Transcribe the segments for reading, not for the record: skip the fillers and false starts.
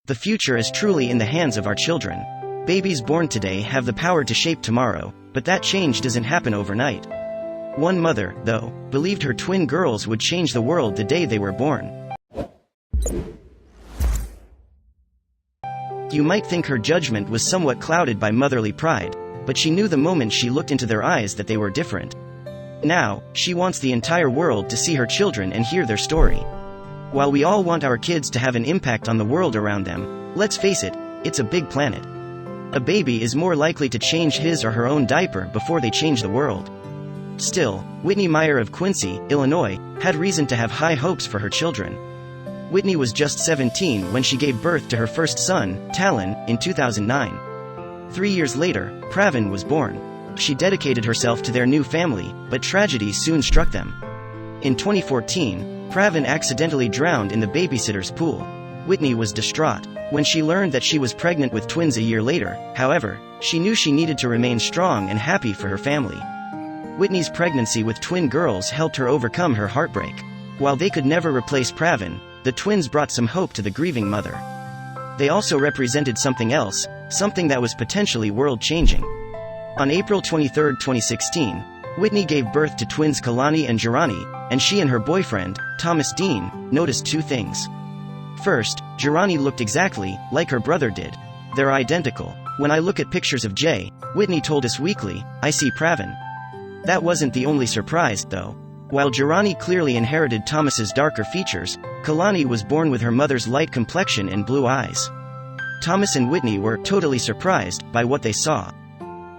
The future is truly in the hands of our children. Babies born today have the power to shape tomorrow, but that change doesn't happen overnight. One mother, though, believed her twin girls would change the world the day they were born. You might think her judgment was somewhat clouded by motherly pride, but she knew the moment she looked into their eyes that they were different. Now, she wants the entire world to see her children and hear their story. While we all want our kids to have an impact on the world around them, let's face it, it's a big planet. A baby is more likely to change his or her own diaper before they change the world. Still, Whitney Meyer of Quincy, Illinois, had reason to have high hopes for her children. Whitney was just 17 when she gave birth to her first son, Talon, in 2009. 3 years later, Pravin was born. She dedicated herself to their new family, but tragedy soon struck them. In 2014, Pravin accidentally drowned in the babysitter's pool. Whitney was distraught. When she learned that she was pregnant with twins a year later, however, she knew she needed to remain strong and happy for her family. Whitney's pregnancy with twin girls helped her overcome her heartbreak. While they could never replace Pravin, the twins brought some hope to the grieving mother. They also represented something else, something that was potentially world-changing. On April 23, 2016, Whitney gave birth to twins Kalani and Jirani, and she and her boyfriend, Thomas Dean, noticed two things. First, Jirani looked exactly like her brother did. They're identical. When I look at pictures of Jay, Whitney told Us Weekly, I see Pravin. That wasn't the only surprise, though. While Jirani clearly inherited Thomas's darker features, Kalani was born with her mother's light complexion and blue eyes. Thomas and Whitney were totally surprised by what they saw.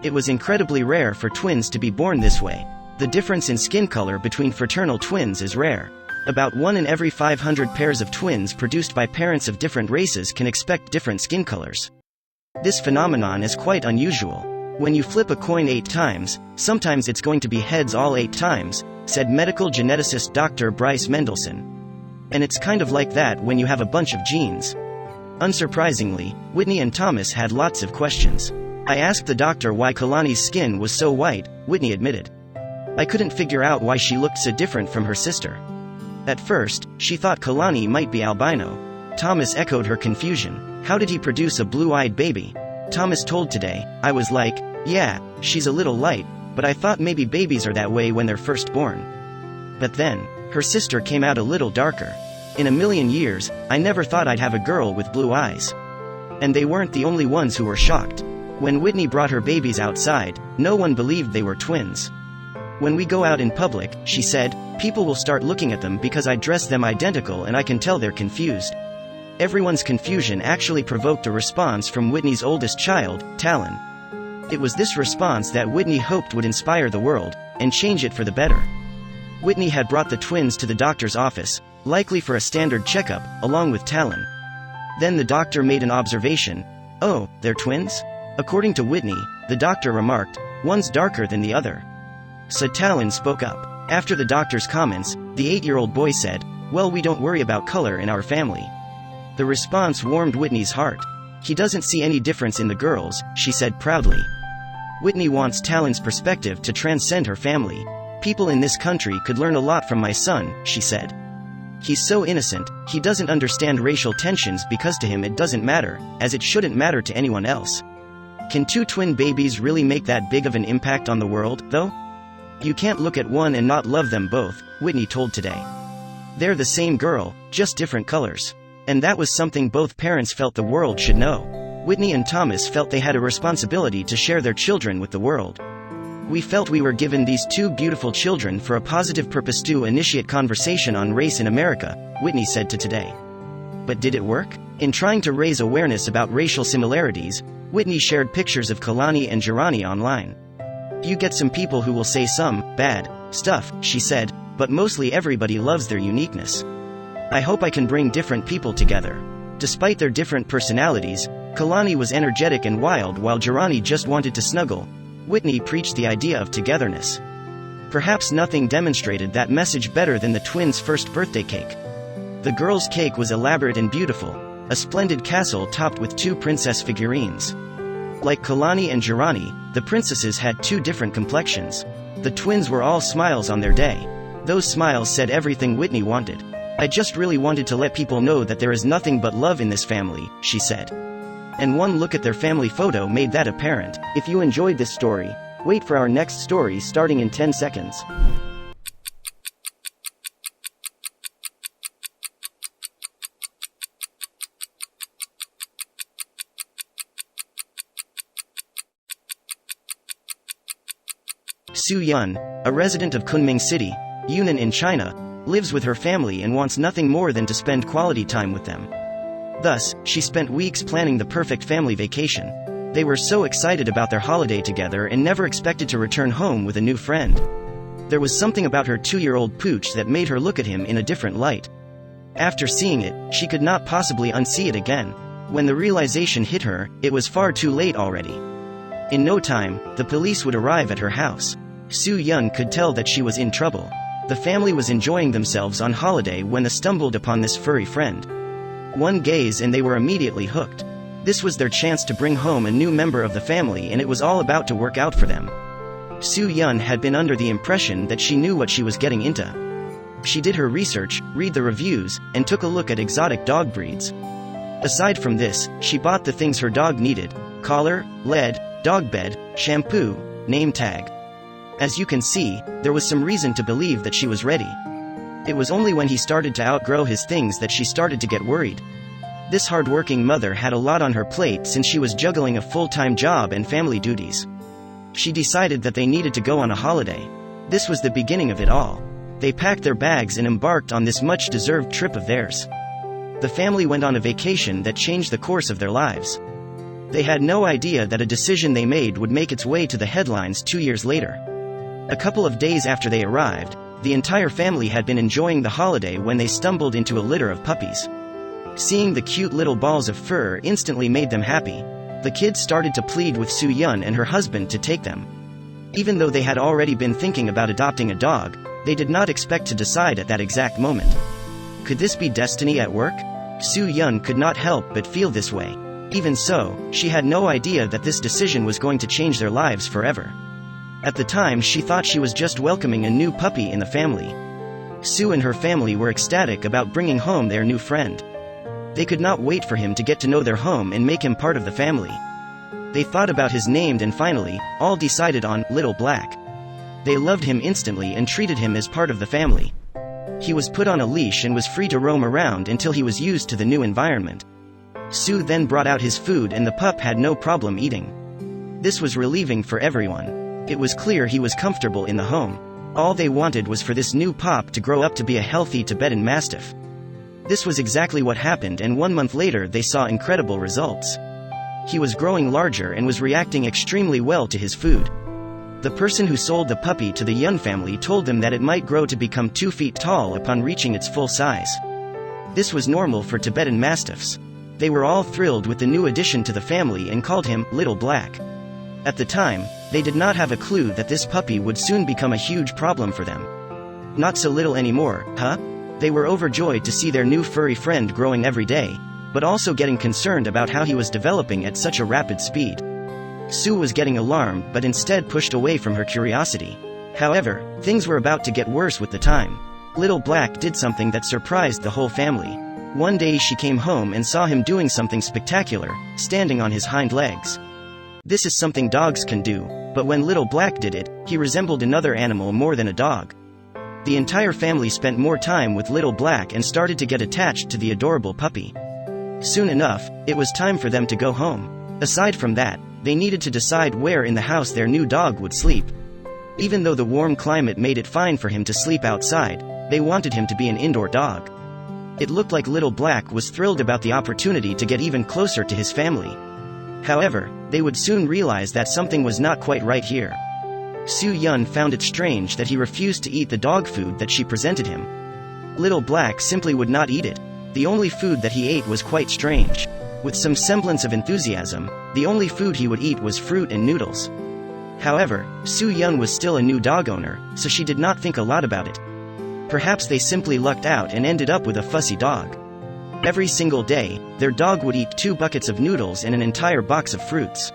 It was incredibly rare for twins to be born this way. The difference in skin color between fraternal twins is rare. About 1 in every 500 pairs of twins produced by parents of different races can expect different skin colors. This phenomenon is quite unusual. When you flip a coin 8 times, sometimes it's going to be heads all 8 times, said medical geneticist Dr. Bryce Mendelson. And it's kind of like that when you have a bunch of genes. Unsurprisingly, Whitney and Thomas had lots of questions. I asked the doctor why Kalani's skin was so white, Whitney admitted. I couldn't figure out why she looked so different from her sister. At first, she thought Kalani might be albino. Thomas echoed her confusion. How did he produce a blue-eyed baby? Thomas told Today, I was like, yeah, she's a little light, but I thought maybe babies are that way when they're first born. But then, her sister came out a little darker. In a million years, I never thought I'd have a girl with blue eyes. And they weren't the only ones who were shocked. When Whitney brought her babies outside, no one believed they were twins. When we go out in public, she said, people will start looking at them because I dress them identical and I can tell they're confused. Everyone's confusion actually provoked a response from Whitney's oldest child, Talon. It was this response that Whitney hoped would inspire the world, and change it for the better. Whitney had brought the twins to the doctor's office, likely for a standard checkup, along with Talon. Then the doctor made an observation. Oh, they're twins? According to Whitney, the doctor remarked, one's darker than the other. So Talon spoke up. After the doctor's comments, the 8-year-old boy said, well, we don't worry about color in our family. The response warmed Whitney's heart. He doesn't see any difference in the girls, she said proudly. Whitney wants Talon's perspective to transcend her family. People in this country could learn a lot from my son, she said. He's so innocent, he doesn't understand racial tensions because to him it doesn't matter, as it shouldn't matter to anyone else. Can 2 twin babies really make that big of an impact on the world, though? You can't look at one and not love them both, Whitney told Today. They're the same girl, just different colors. And that was something both parents felt the world should know. Whitney and Thomas felt they had a responsibility to share their children with the world. We felt we were given these 2 beautiful children for a positive purpose to initiate conversation on race in America, Whitney said to Today. But did it work? In trying to raise awareness about racial similarities, Whitney shared pictures of Kalani and Jirani online. You get some people who will say some bad stuff, she said, but mostly everybody loves their uniqueness. I hope I can bring different people together. Despite their different personalities, Kalani was energetic and wild while Jirani just wanted to snuggle. Whitney preached the idea of togetherness. Perhaps nothing demonstrated that message better than the twins' first birthday cake. The girls' cake was elaborate and beautiful, a splendid castle topped with 2 princess figurines. Like Kalani and Jirani, the princesses had 2 different complexions. The twins were all smiles on their day. Those smiles said everything Whitney wanted. "I just really wanted to let people know that there is nothing but love in this family," she said. And one look at their family photo made that apparent. If you enjoyed this story, wait for our next story starting in 10 seconds. Su Yun, a resident of Kunming City, Yunnan in China, lives with her family and wants nothing more than to spend quality time with them. Thus, she spent weeks planning the perfect family vacation. They were so excited about their holiday together and never expected to return home with a new friend. There was something about her 2-year-old Pooch that made her look at him in a different light. After seeing it, she could not possibly unsee it again. When the realization hit her, it was far too late already. In no time, the police would arrive at her house. Su Yun could tell that she was in trouble. The family was enjoying themselves on holiday when they stumbled upon this furry friend. One gaze and they were immediately hooked. This was their chance to bring home a new member of the family, and it was all about to work out for them. Su Yun had been under the impression that she knew what she was getting into. She did her research, read the reviews, and took a look at exotic dog breeds. Aside from this, she bought the things her dog needed: collar, lead, dog bed, shampoo, name tag. As you can see, there was some reason to believe that she was ready. It was only when he started to outgrow his things that she started to get worried. This hardworking mother had a lot on her plate since she was juggling a full-time job and family duties. She decided that they needed to go on a holiday. This was the beginning of it all. They packed their bags and embarked on this much-deserved trip of theirs. The family went on a vacation that changed the course of their lives. They had no idea that a decision they made would make its way to the headlines 2 years later. A couple of days after they arrived, the entire family had been enjoying the holiday when they stumbled into a litter of puppies. Seeing the cute little balls of fur instantly made them happy. The kids started to plead with Su Yun and her husband to take them. Even though they had already been thinking about adopting a dog, they did not expect to decide at that exact moment. Could this be destiny at work? Su Yun could not help but feel this way. Even so, she had no idea that this decision was going to change their lives forever. At the time, she thought she was just welcoming a new puppy in the family. Su and her family were ecstatic about bringing home their new friend. They could not wait for him to get to know their home and make him part of the family. They thought about his name and finally, all decided on Little Black. They loved him instantly and treated him as part of the family. He was put on a leash and was free to roam around until he was used to the new environment. Su then brought out his food and the pup had no problem eating. This was relieving for everyone. It was clear he was comfortable in the home. All they wanted was for this new pup to grow up to be a healthy Tibetan Mastiff. This was exactly what happened, and 1 month later they saw incredible results. He was growing larger and was reacting extremely well to his food. The person who sold the puppy to the Yun family told them that it might grow to become 2 feet tall upon reaching its full size. This was normal for Tibetan Mastiffs. They were all thrilled with the new addition to the family and called him Little Black. At the time, they did not have a clue that this puppy would soon become a huge problem for them. Not so little anymore, huh? They were overjoyed to see their new furry friend growing every day, but also getting concerned about how he was developing at such a rapid speed. Su was getting alarmed but instead pushed away from her curiosity. However, things were about to get worse with the time. Little Black did something that surprised the whole family. One day she came home and saw him doing something spectacular, standing on his hind legs. This is something dogs can do, but when Little Black did it, he resembled another animal more than a dog. The entire family spent more time with Little Black and started to get attached to the adorable puppy. Soon enough, it was time for them to go home. Aside from that, they needed to decide where in the house their new dog would sleep. Even though the warm climate made it fine for him to sleep outside, they wanted him to be an indoor dog. It looked like Little Black was thrilled about the opportunity to get even closer to his family. However, they would soon realize that something was not quite right here. Su Yun found it strange that he refused to eat the dog food that she presented him. Little Black simply would not eat it. The only food that he ate was quite strange. With some semblance of enthusiasm, the only food he would eat was fruit and noodles. However, Su Yun was still a new dog owner, so she did not think a lot about it. Perhaps they simply lucked out and ended up with a fussy dog. Every single day, their dog would eat 2 buckets of noodles and an entire box of fruits.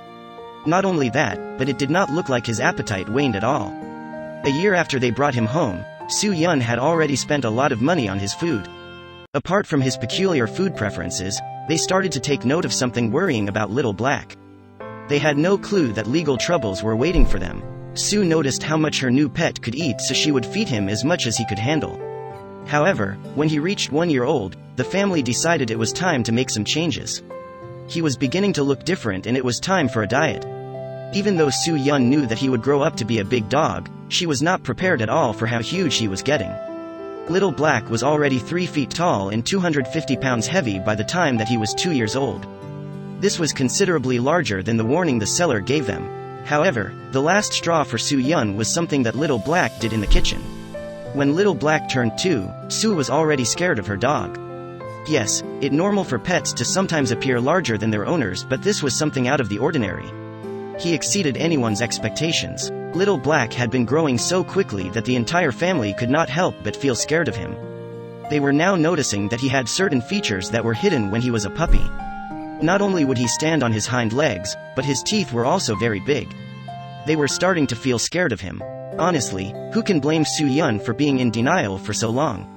Not only that, but it did not look like his appetite waned at all. A year after they brought him home, Su Yun had already spent a lot of money on his food. Apart from his peculiar food preferences, they started to take note of something worrying about Little Black. They had no clue that legal troubles were waiting for them. Sue noticed how much her new pet could eat, so she would feed him as much as he could handle. However, when he reached 1 year old, the family decided it was time to make some changes. He was beginning to look different and it was time for a diet. Even though Sue Yun knew that he would grow up to be a big dog, she was not prepared at all for how huge he was getting. Little Black was already 3 feet tall and 250 pounds heavy by the time that he was 2 years old. This was considerably larger than the warning the seller gave them. However, the last straw for Sue Yun was something that Little Black did in the kitchen. When Little Black turned 2, Sue was already scared of her dog. Yes, it's normal for pets to sometimes appear larger than their owners, but this was something out of the ordinary. He exceeded anyone's expectations. Little Black had been growing so quickly that the entire family could not help but feel scared of him. They were now noticing that he had certain features that were hidden when he was a puppy. Not only would he stand on his hind legs, but his teeth were also very big. They were starting to feel scared of him. Honestly, who can blame Sue Yun for being in denial for so long?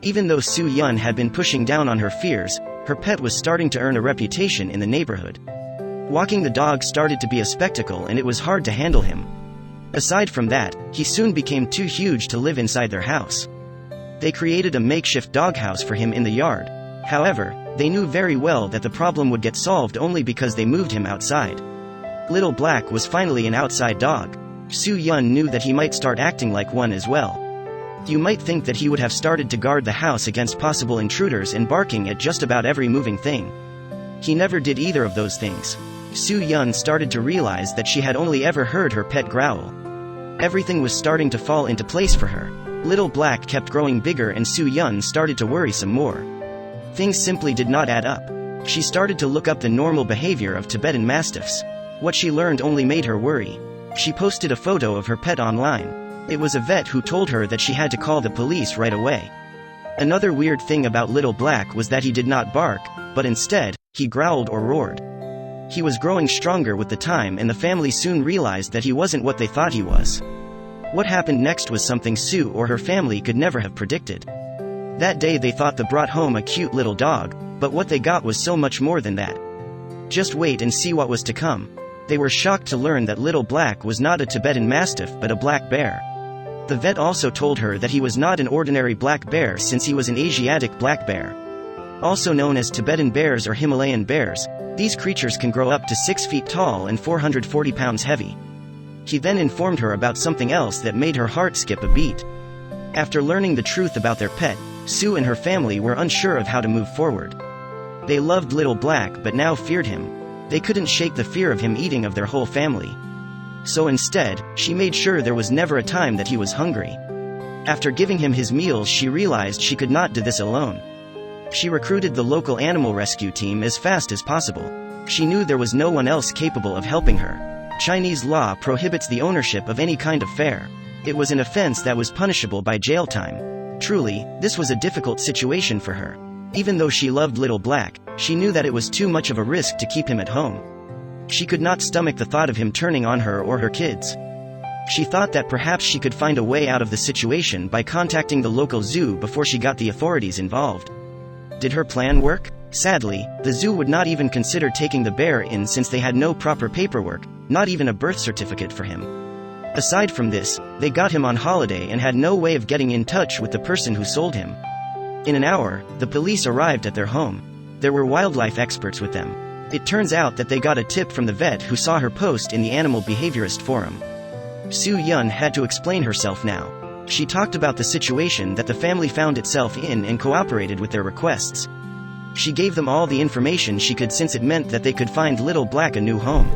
Even though Sue Yun had been pushing down on her fears, her pet was starting to earn a reputation in the neighborhood. Walking the dog started to be a spectacle and it was hard to handle him. Aside from that, he soon became too huge to live inside their house. They created a makeshift doghouse for him in the yard. However, they knew very well that the problem would get solved only because they moved him outside. Little Black was finally an outside dog. Sue Yun knew that he might start acting like one as well. You might think that he would have started to guard the house against possible intruders and barking at just about every moving thing. He never did either of those things. Sue Yun started to realize that she had only ever heard her pet growl. Everything was starting to fall into place for her. Little Black kept growing bigger and Sue Yun started to worry some more. Things simply did not add up. She started to look up the normal behavior of Tibetan Mastiffs. What she learned only made her worry. She posted a photo of her pet online. It was a vet who told her that she had to call the police right away. Another weird thing about Little Black was that he did not bark, but instead, he growled or roared. He was growing stronger with the time and the family soon realized that he wasn't what they thought he was. What happened next was something Sue or her family could never have predicted. That day they thought they brought home a cute little dog, but what they got was so much more than that. Just wait and see what was to come. They were shocked to learn that Little Black was not a Tibetan Mastiff but a black bear. The vet also told her that he was not an ordinary black bear since he was an Asiatic black bear. Also known as Tibetan bears or Himalayan bears, these creatures can grow up to 6 feet tall and 440 pounds heavy. He then informed her about something else that made her heart skip a beat. After learning the truth about their pet, Sue and her family were unsure of how to move forward. They loved Little Black but now feared him. They couldn't shake the fear of him eating of their whole family. So instead, she made sure there was never a time that he was hungry. After giving him his meals, she realized she could not do this alone. She recruited the local animal rescue team as fast as possible. She knew there was no one else capable of helping her. Chinese law prohibits the ownership of any kind of fare. It was an offense that was punishable by jail time. Truly, this was a difficult situation for her. Even though she loved Little Black, she knew that it was too much of a risk to keep him at home. She could not stomach the thought of him turning on her or her kids. She thought that perhaps she could find a way out of the situation by contacting the local zoo before she got the authorities involved. Did her plan work? Sadly, the zoo would not even consider taking the bear in since they had no proper paperwork, not even a birth certificate for him. Aside from this, they got him on holiday and had no way of getting in touch with the person who sold him. In an hour, the police arrived at their home. There were wildlife experts with them. It turns out that they got a tip from the vet who saw her post in the Animal Behaviorist Forum. Sue Yun had to explain herself now. She talked about the situation that the family found itself in and cooperated with their requests. She gave them all the information she could since it meant that they could find Little Black a new home.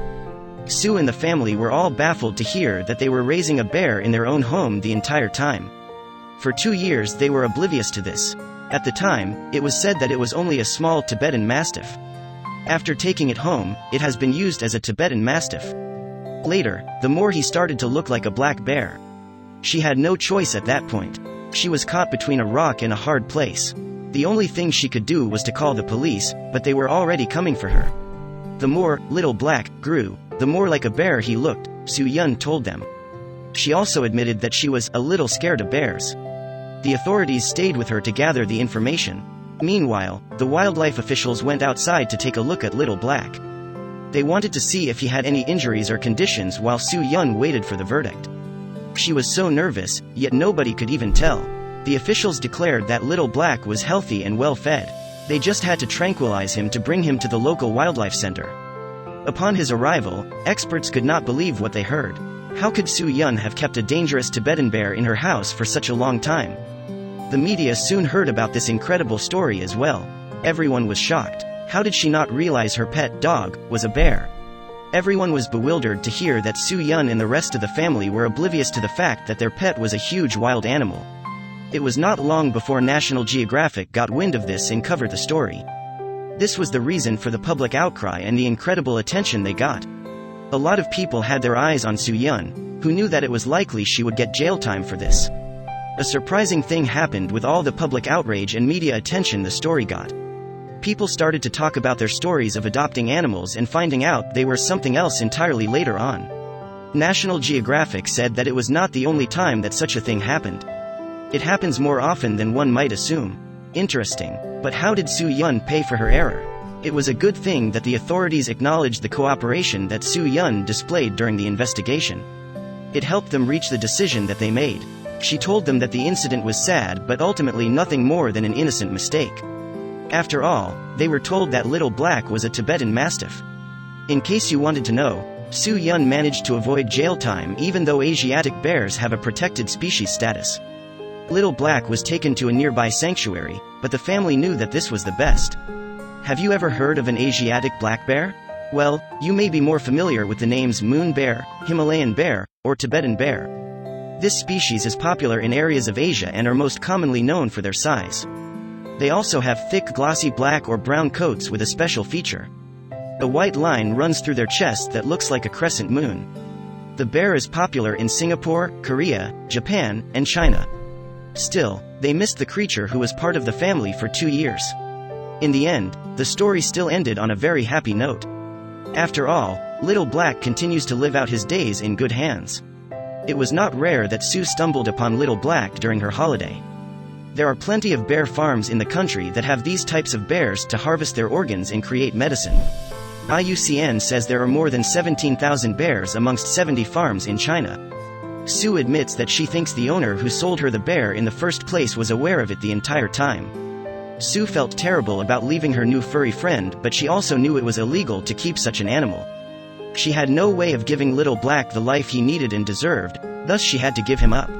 Sue and the family were all baffled to hear that they were raising a bear in their own home the entire time. For 2 years they were oblivious to this. At the time, it was said that it was only a small Tibetan Mastiff. After taking it home, it has been used as a Tibetan Mastiff. Later, the more he started to look like a black bear. She had no choice at that point. She was caught between a rock and a hard place. The only thing she could do was to call the police, but they were already coming for her. The more Little Black grew, the more like a bear he looked, Sue Yun told them. She also admitted that she was a little scared of bears. The authorities stayed with her to gather the information. Meanwhile, the wildlife officials went outside to take a look at Little Black. They wanted to see if he had any injuries or conditions while Su Yun waited for the verdict. She was so nervous, yet nobody could even tell. The officials declared that Little Black was healthy and well-fed. They just had to tranquilize him to bring him to the local wildlife center. Upon his arrival, experts could not believe what they heard. How could Su Yun have kept a dangerous Tibetan bear in her house for such a long time? The media soon heard about this incredible story as well. Everyone was shocked. How did she not realize her pet dog was a bear? Everyone was bewildered to hear that Su Yun and the rest of the family were oblivious to the fact that their pet was a huge wild animal. It was not long before National Geographic got wind of this and covered the story. This was the reason for the public outcry and the incredible attention they got. A lot of people had their eyes on Su Yun, who knew that it was likely she would get jail time for this. A surprising thing happened with all the public outrage and media attention the story got. People started to talk about their stories of adopting animals and finding out they were something else entirely later on. National Geographic said that it was not the only time that such a thing happened. It happens more often than one might assume. Interesting. But how did Su Yun pay for her error? It was a good thing that the authorities acknowledged the cooperation that Su Yun displayed during the investigation. It helped them reach the decision that they made. She told them that the incident was sad but ultimately nothing more than an innocent mistake. After all, they were told that Little Black was a Tibetan Mastiff. In case you wanted to know, Su Yun managed to avoid jail time even though Asiatic bears have a protected species status. Little Black was taken to a nearby sanctuary, but the family knew that this was the best. Have you ever heard of an Asiatic black bear? Well, you may be more familiar with the names moon bear, Himalayan bear, or Tibetan bear. This species is popular in areas of Asia and are most commonly known for their size. They also have thick glossy black or brown coats with a special feature. A white line runs through their chest that looks like a crescent moon. The bear is popular in Singapore, Korea, Japan, and China. Still, they missed the creature who was part of the family for 2 years. In the end, the story still ended on a very happy note. After all, Little Black continues to live out his days in good hands. It was not rare that Sue stumbled upon Little Black during her holiday. There are plenty of bear farms in the country that have these types of bears to harvest their organs and create medicine. IUCN says there are more than 17,000 bears amongst 70 farms in China. Sue admits that she thinks the owner who sold her the bear in the first place was aware of it the entire time. Sue felt terrible about leaving her new furry friend, but she also knew it was illegal to keep such an animal. She had no way of giving Little Black the life he needed and deserved, thus she had to give him up.